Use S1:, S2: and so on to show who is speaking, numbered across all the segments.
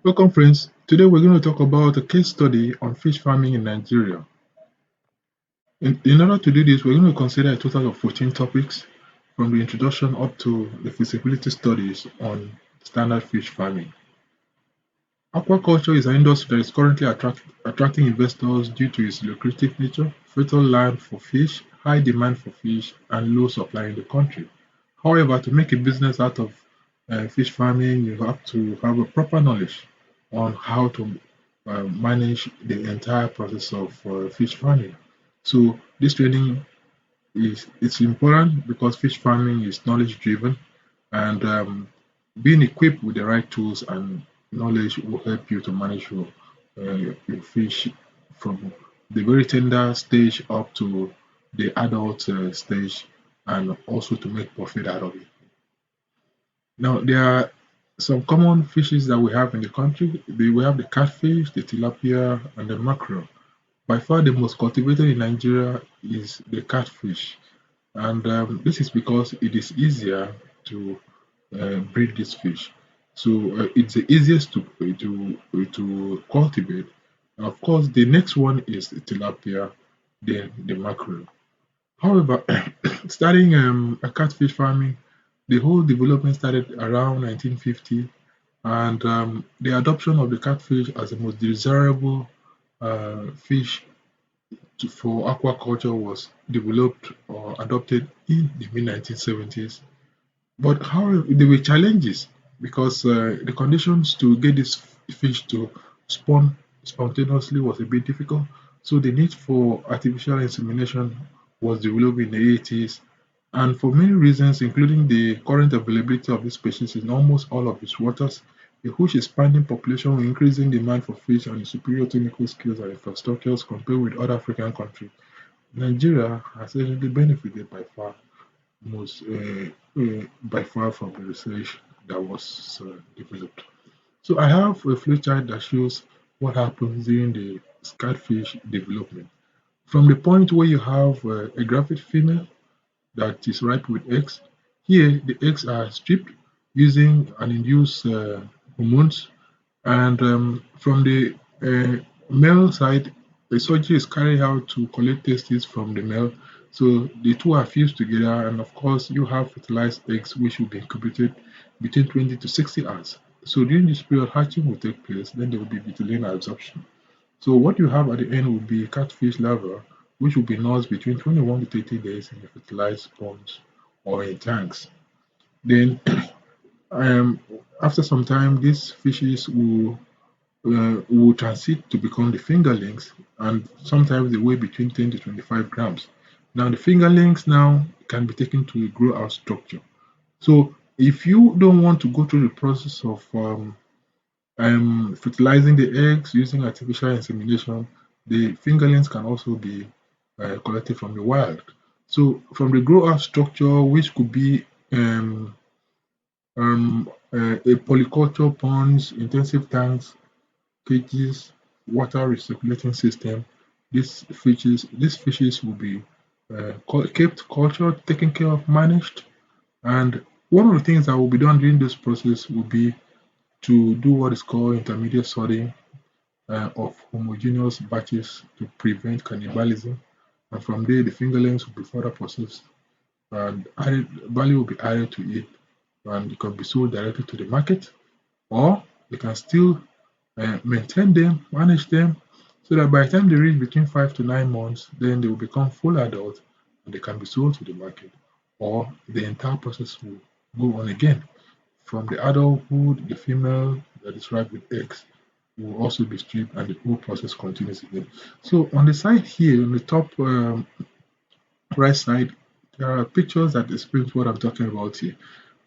S1: Welcome, friends. Today we're going to talk about a case study on fish farming in Nigeria. In order to do this, we're going to consider a total of 14 topics from the introduction up to the feasibility studies on standard fish farming. Aquaculture is an industry that is currently attracting investors due to its lucrative nature, fertile land for fish, high demand for fish, and low supply in the country. However, to make a business out of fish farming, you have to have a proper knowledge on how to manage the entire process of fish farming. So this training is it's important because fish farming is knowledge driven, and being equipped with the right tools and knowledge will help you to manage your fish from the very tender stage up to the adult stage, and also to make profit out of it. Now, there are some common fishes that we have in the country. We have the catfish, the tilapia, and the mackerel. By far, the most cultivated in Nigeria is the catfish, and this is because it is easier to breed this fish. So it's the easiest to cultivate. Of course, the next one is the tilapia, then the mackerel. However, starting a catfish farming, the whole development started around 1950, and the adoption of the catfish as the most desirable fish for aquaculture was developed or adopted in the mid 1970s. But however, there were challenges because the conditions to get this fish to spawn spontaneously was a bit difficult. So the need for artificial insemination was developed in the 80s, and for many reasons, including the current availability of this species in almost all of its waters, a huge expanding population with increasing demand for fish and superior technical skills and infrastructures compared with other African countries, Nigeria has actually benefited by far from the research that was developed. So I have a flowchart that shows what happens during the catfish development. From the point where you have a graphic female that is ripe with eggs, here the eggs are stripped using an induced hormones, and from the male side, a surgery is carried out to collect testes from the male. So the two are fused together, and of course, you have fertilized eggs which will be incubated between 20 to 60 hours. So during this period, hatching will take place, then there will be vitelline absorption. So what you have at the end will be catfish larva, which will be nursed between 21 to 30 days in the fertilized ponds or in tanks. Then, um, after some time, these fishes will transit to become the fingerlings, and sometimes they weigh between 10 to 25 grams. Now, the fingerlings now can be taken to a grow out structure. So, if you don't want to go through the process of fertilizing the eggs using artificial insemination, the fingerlings can also be collected from the wild. So, from the grow out structure, which could be a polyculture ponds, intensive tanks, cages, water recirculating system, these fishes will be kept, cultured, taken care of, managed, and one of the things that will be done during this process will be to do what is called intermediate sorting of homogeneous batches to prevent cannibalism. And from there, the fingerlings will be further processed and value will be added to it, and it can be sold directly to the market, or they can still maintain them, manage them, so that by the time they reach between 5 to 9 months, then they will become full adults and they can be sold to the market, or the entire process will go on again. From the adulthood, the female that is ripe with eggs will also be stripped and the whole process continues again. So on the side here, on the top right side, there are pictures that explains what I'm talking about here.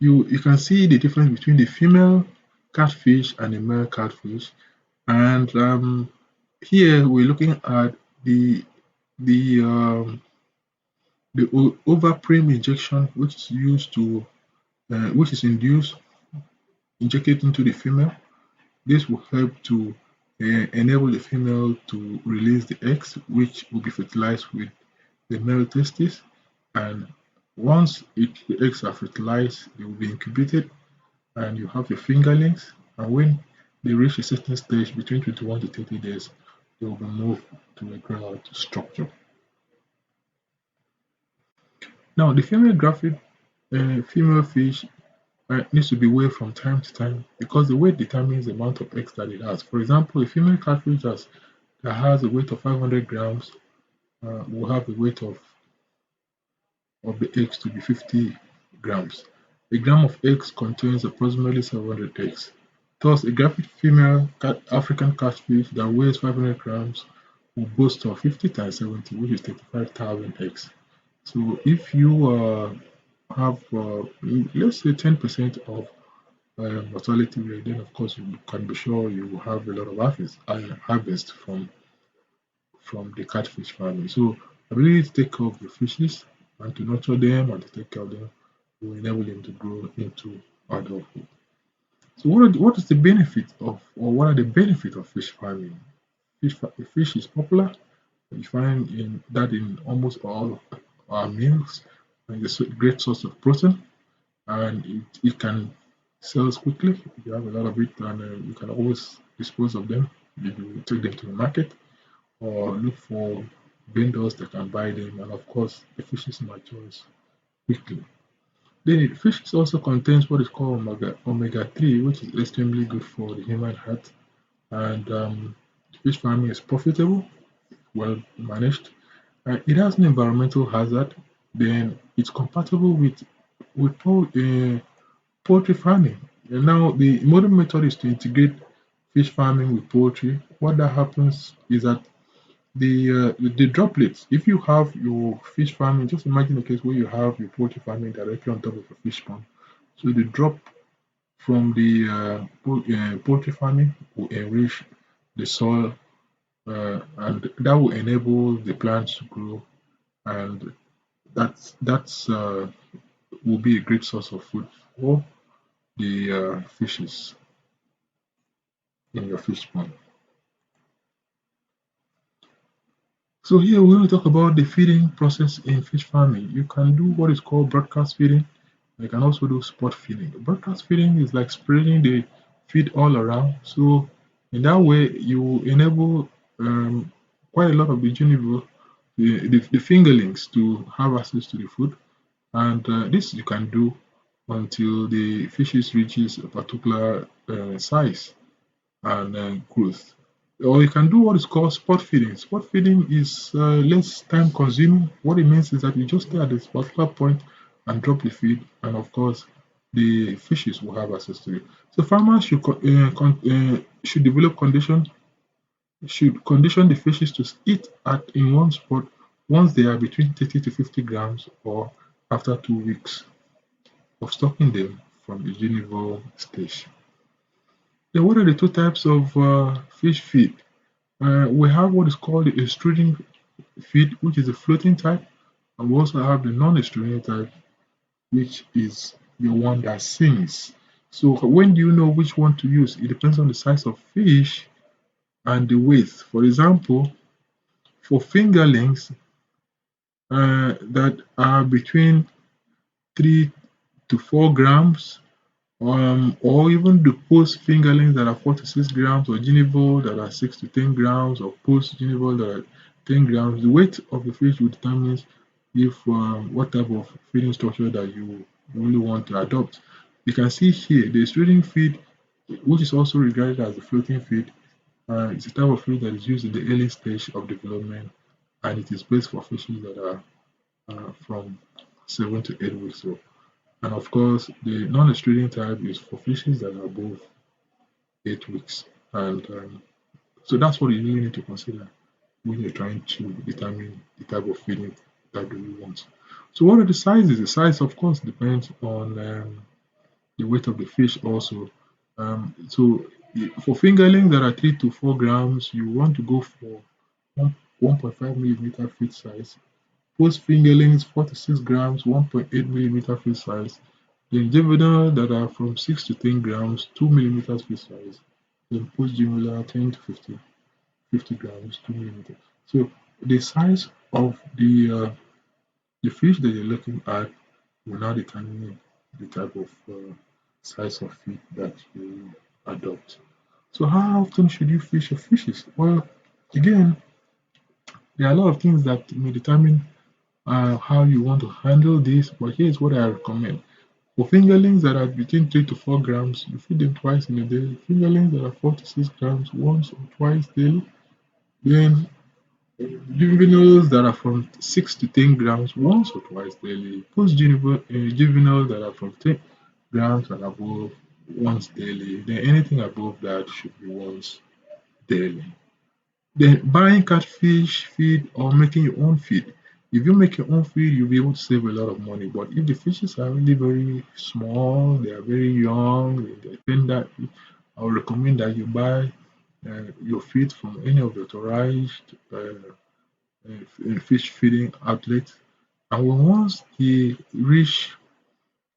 S1: You can see the difference between the female catfish and the male catfish, and here we're looking at the the overprime injection, which is used to which is induced injected into the female. This will help to enable the female to release the eggs, which will be fertilized with the male testes. And once the eggs are fertilized, they will be incubated, and you have your fingerlings. And when they reach a certain stage between 21 to 30 days, they will be moved to a ground structure. Now, the female fish needs to be weighed from time to time because the weight determines the amount of eggs that it has. For example, a female catfish that has a weight of 500 grams will have a weight of the eggs to be 50 grams. A gram of eggs contains approximately 700 eggs. Thus, a graphic female African catfish that weighs 500 grams will boast of 50 times 70, which is 35,000 eggs. So, if you have, let's say, 10% of mortality rate, then of course you can be sure you will have a lot of harvest from the catfish farming. So, ability to take care of the fishes and to nurture them and to take care of them will enable them to grow into adulthood. So, what is the benefit of, or what are the benefits of fish farming? Fish is popular. You find in almost all our meals, and it's a great source of protein, and it can sell quickly. You have a lot of it, and you can always dispose of them. You take them to the market or look for vendors that can buy them, and of course, the fishes matures quickly. The fish also contains what is called omega 3, which is extremely good for the human heart. And fish farming is profitable, well managed. It has an environmental hazard. Then it's compatible with poultry farming. And now the modern method is to integrate fish farming with poultry. What that happens is that the droplets, if you have your fish farming, just imagine a case where you have your poultry farming directly on top of a fish pond. So the drop from the poultry farming will enrich the soil, and that will enable the plants to grow, and that's will be a great source of food for the fishes in your fish pond. So here we're going to talk about the feeding process in fish farming. You can do what is called broadcast feeding. You can also do spot feeding. Broadcast feeding is like spreading the feed all around. So in that way, you enable quite a lot of the juniper, the fingerlings to have access to the food. And this you can do until the fishes reaches a particular size and growth. Or you can do what is called spot feeding. Spot feeding is less time consuming. What it means is that you just stay at this particular point and drop the feed, and of course, the fishes will have access to it. So farmers should develop condition should condition the fishes to eat at in one spot once they are between 30 to 50 grams, or after 2 weeks of stocking them from the juvenile stage. Then what are the two types of fish feed? We have what is called the extruding feed, which is the floating type, and we also have the non-extruding type, which is the one that sinks. So when do you know which one to use? It depends on the size of fish and the weight. For example, for fingerlings that are between 3 to 4 grams, or even the post fingerlings that are 4 to 6 grams, or ginevol that are 6 to 10 grams, or post ginevol that are 10 grams. The weight of the fish will determine if what type of feeding structure that you really want to adopt. You can see here the extruding feed, which is also regarded as the floating feed. It's a type of feed that is used in the early stage of development, and it is best for fishes that are from 7 to 8 weeks old. And of course, the non-extruding type is for fishes that are above 8 weeks. And so that's what you really need to consider when you're trying to determine the type of feeding that you want. So what are the sizes? The size, of course, depends on the weight of the fish also. So for fingerlings that are 3 to 4 grams, you want to go for 1.5 millimeter feed size. Post fingerlings 4 to 6 grams, 1.8 millimeter feed size. Then juvenile that are from 6 to 10 grams, 2 millimeters feed size. Then post juvenile 10 to 50 grams, 2 millimeters. So the size of the fish that you're looking at will now determine the type of size of feed that you adopt. So how often should you fish your fishes? Well, again, there are a lot of things that may determine how you want to handle this, but here's what I recommend. For fingerlings that are between 3 to 4 grams, you feed them twice in a day. Fingerlings that are 4 to 6 grams, once or twice daily. Then juveniles that are from 6 to 10 grams, once or twice daily. Post juveniles that are from 10 grams and above, once daily. Then anything above that should be once daily. Then buying catfish feed or making your own feed. If you make your own feed, you'll be able to save a lot of money. But if the fishes are really very small, they are very young, they're tender, I would recommend that you buy your feed from any of the authorized fish feeding outlets. And once they reach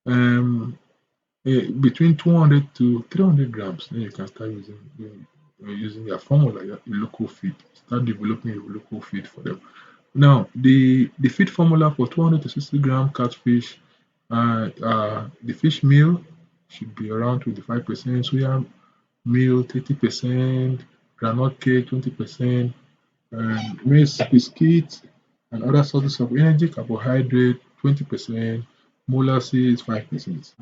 S1: um, between 200 to 300 grams, then you can start using their formula, your local feed. Start developing a local feed for them. Now, the feed formula for 200 to 60-gram catfish, the fish meal should be around 25%, soya meal 30%, granite cake 20%, maize biscuits and other sources of energy, carbohydrate 20%, molasses 5%.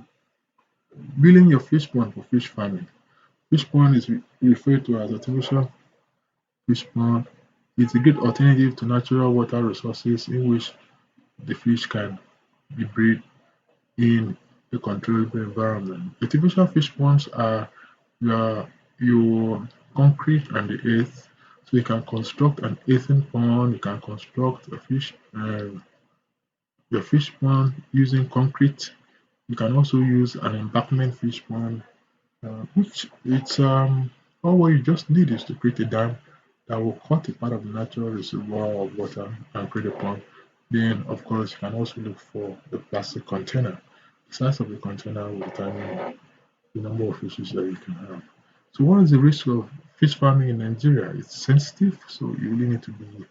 S1: Building your fish pond for fish farming. Fish pond is referred to as artificial fish pond. It's a good alternative to natural water resources in which the fish can be bred in a controllable environment. Artificial fish ponds are your concrete and the earth. So you can construct an earthen pond, you can construct your fish pond using concrete. You can also use an embankment fish pond, which it's all what you just need is to create a dam that will cut a part of the natural reservoir of water and create a pond. Then, of course, you can also look for the plastic container. The size of the container will determine the number of fishes that you can have. So, what is the risk of fish farming in Nigeria? It's sensitive, so you really need to be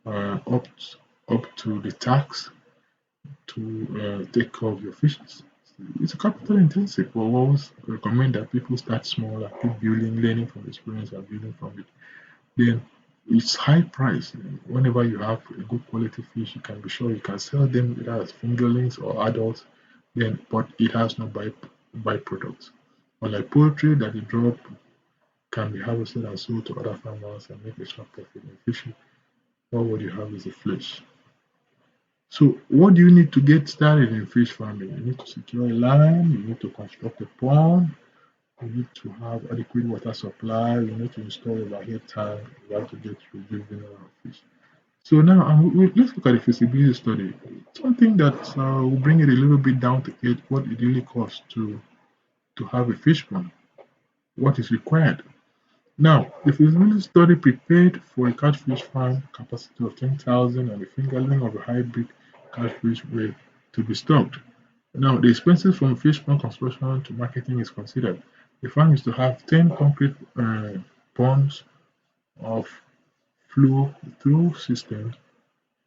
S1: up to the tax to take care of your fishes. It's capital intensive, but we always recommend that people start small and keep building, learning from experience and building from it. Then it's high price. Whenever you have a good quality fish, you can be sure you can sell them either as fingerlings or adults. Then, but it has no byproducts. Unlike poultry that you drop can be harvested and sold to other farmers and make extra profit in fishing. All what you have is the flesh. So what do you need to get started in fish farming? You need to secure a land, you need to construct a pond, you need to have adequate water supply, you need to install overhead tank, you have to get your juvenile fish. So now let's look at the feasibility study. Something that will bring it a little bit down to earth, what it really costs to have a fish pond, what is required. Now, the feasibility study prepared for a catfish farm capacity of 10,000 and the fingerling of a hybrid catfish were to be stocked. Now, the expenses from fish pond construction to marketing is considered. The farm is to have 10 concrete ponds of flow-through systems,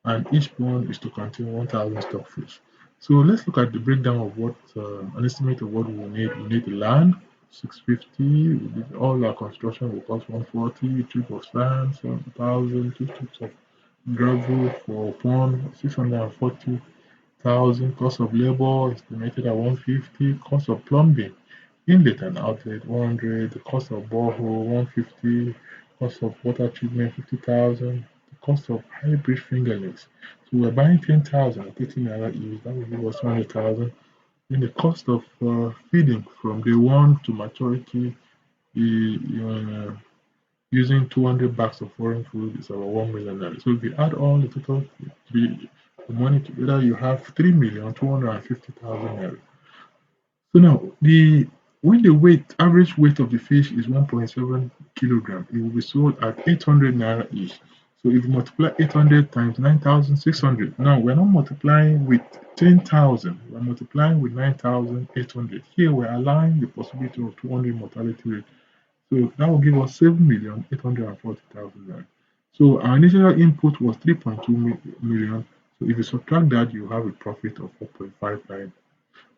S1: and each pond is to contain 1,000 stockfish. So let's look at the breakdown of what an estimate of what we will need. We need the land, 650. We need all our construction will cost 140. Trip of sand, 7,000. Two trips of gravel for pond, 640,000. Cost of labor estimated at 150. Cost of plumbing, inlet and outlet 100. The cost of borehole 150. Cost of water treatment 50,000. The cost of hybrid fingerlings. So we're buying 10,000 at 30 naira each. That will give us 200,000. Then the cost of feeding from day one to maturity, uh, using 200 bags of foreign food is about 1 million naira. So if you add all the total, the money together, you have 3,250,000 naira. So now the when the average weight of the fish is 1.7 kilogram, it will be sold at 800 naira each. So if you multiply 800 times 9,600, now we're not multiplying with 10,000, we're multiplying with 9,800. Here we're allowing the possibility of 200 mortality rate. So that will give us 7,840,000 naira. So our initial input was 3.2 million. So if you subtract that, you have a profit of 4.59.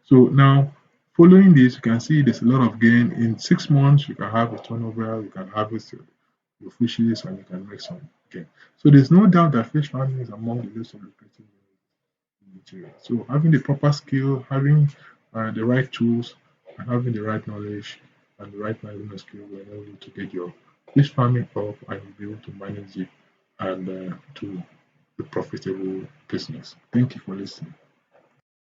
S1: So now Following this, you can see there's a lot of gain. In 6 months, you can have a turnover, you can harvest your fishes, and you can make some gain. So there's no doubt that fish farming is among the list of lucrative in Nigeria. So having the proper skill, having the right tools, and having the right knowledge and the right management skill will enable you to get your fish farming up and you'll be able to manage it and to a profitable business. Thank you for listening.